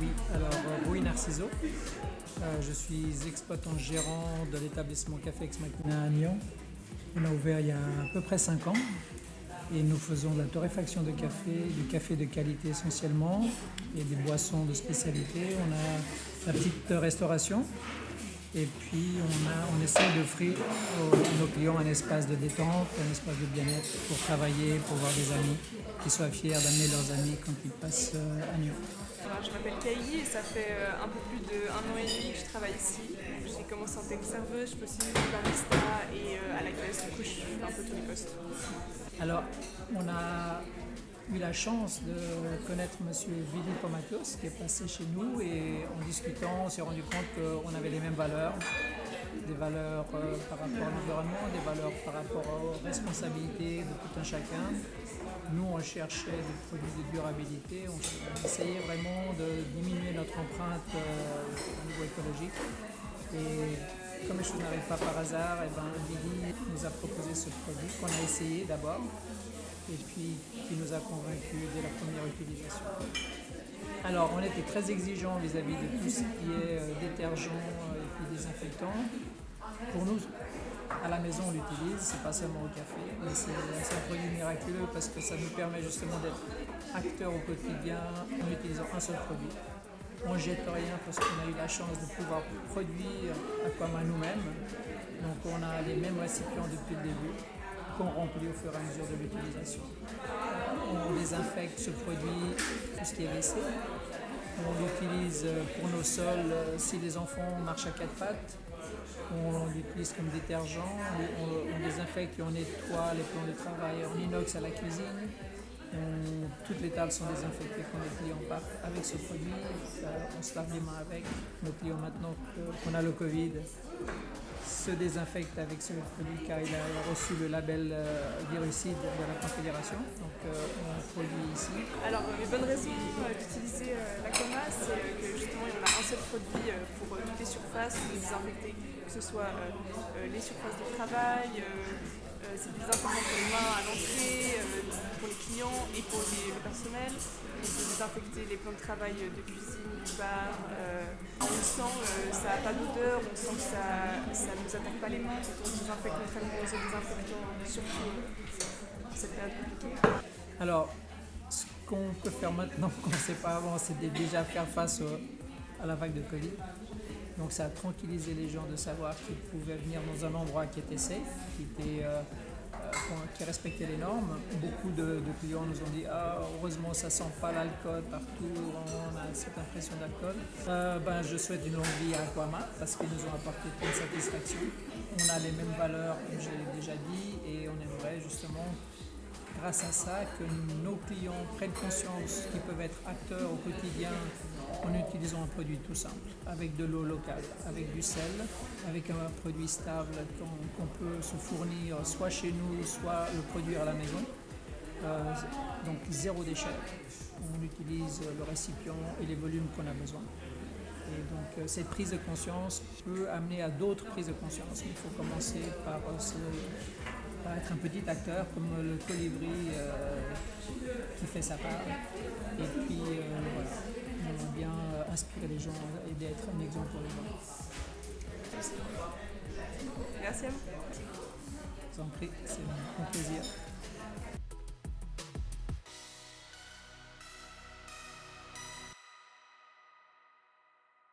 Oui, alors Rui Narciso. Je suis exploitant gérant de l'établissement Café Ex Machina à Nyon. On a ouvert il y a à peu près 5 ans et nous faisons de la torréfaction de café, du café de qualité essentiellement et des boissons de spécialité. On a la petite restauration et puis on essaie d'offrir à nos clients un espace de détente, un espace de bien-être pour travailler, pour voir des amis, qui soient fiers d'amener leurs amis quand ils passent à Nyon. Alors, je m'appelle Kaï et ça fait un peu plus d'1 an et demi que je travaille ici. J'ai commencé en tant que serveuse, je suis aussi barista et à la caisse, du coup je fais un peu tous les postes. Alors, on a eu la chance de connaître M. Vili Pomatos qui est passé chez nous et en discutant, on s'est rendu compte qu'on avait les mêmes valeurs, des valeurs par rapport à l'environnement, des valeurs par rapport aux responsabilités de tout un chacun. Nous, on cherchait des produits de durabilité, on essayait vraiment de diminuer notre empreinte au niveau écologique. Et comme les choses n'arrivent pas par hasard, Vili nous a proposé ce produit qu'on a essayé d'abord et puis qui nous a convaincus dès la première utilisation. Alors, on était très exigeants vis-à-vis de tout ce qui est détergent et puis désinfectant. Pour nous, à la maison, on l'utilise, c'est pas seulement au café, mais c'est un produit miraculeux parce que ça nous permet justement d'être acteurs au quotidien en utilisant un seul produit. On ne jette rien parce qu'on a eu la chance de pouvoir produire Aquama nous-mêmes. Donc on a les mêmes récipients depuis le début qu'on remplit au fur et à mesure de l'utilisation. On désinfecte ce produit, tout ce qui est WC. On l'utilise pour nos sols si les enfants marchent à 4 pattes. On l'utilise comme détergent, on désinfecte et on nettoie les plans de travail en inox à la cuisine. Toutes les tables sont désinfectées quand les clients partent avec ce produit. On se lave les mains avec. Nos clients maintenant qu'on a le Covid se désinfectent avec ce produit car il a reçu le label virucide de la Confédération. Donc on produit ici. Alors les bonnes raisons d'utiliser l'Aqama, c'est que justement on a un seul produit pour toutes les surfaces, pour les désinfecter, que ce soit les surfaces de travail, c'est des désinfectants pour les mains à l'entrée, pour les clients et pour le personnel. On peut désinfecter les plans de travail de cuisine, du bar. On sent ça n'a pas d'odeur, on sent que ça ne nous attaque pas les mains quand on désinfecte notre aliment aux désinfectants, surtout en cette période compliquée. Alors, ce qu'on peut faire maintenant, qu'on ne sait pas avant, c'est de déjà faire face à la vague de Covid. Donc ça a tranquillisé les gens de savoir qu'ils pouvaient venir dans un endroit qui était safe, qui respectait les normes. Beaucoup de clients nous ont dit « Ah, heureusement, ça ne sent pas l'alcool partout, on a cette impression d'alcool. » Je souhaite une longue vie à Aquama parce qu'ils nous ont apporté plein de satisfaction. On a les mêmes valeurs, comme j'ai déjà dit, et on aimerait justement, grâce à ça, que nos clients prennent conscience qu'ils peuvent être acteurs au quotidien en utilisant un produit tout simple, avec de l'eau locale, avec du sel, avec un produit stable qu'on peut se fournir soit chez nous, soit le produire à la maison. Donc 0 déchet. On utilise le récipient et les volumes qu'on a besoin. Et donc cette prise de conscience peut amener à d'autres prises de conscience. Il faut commencer par être un petit acteur comme le colibri qui fait sa part. Et puis voilà, on aime bien inspirer les gens et d'être un exemple pour les gens. Merci à vous. Je vous en prie, c'est un plaisir.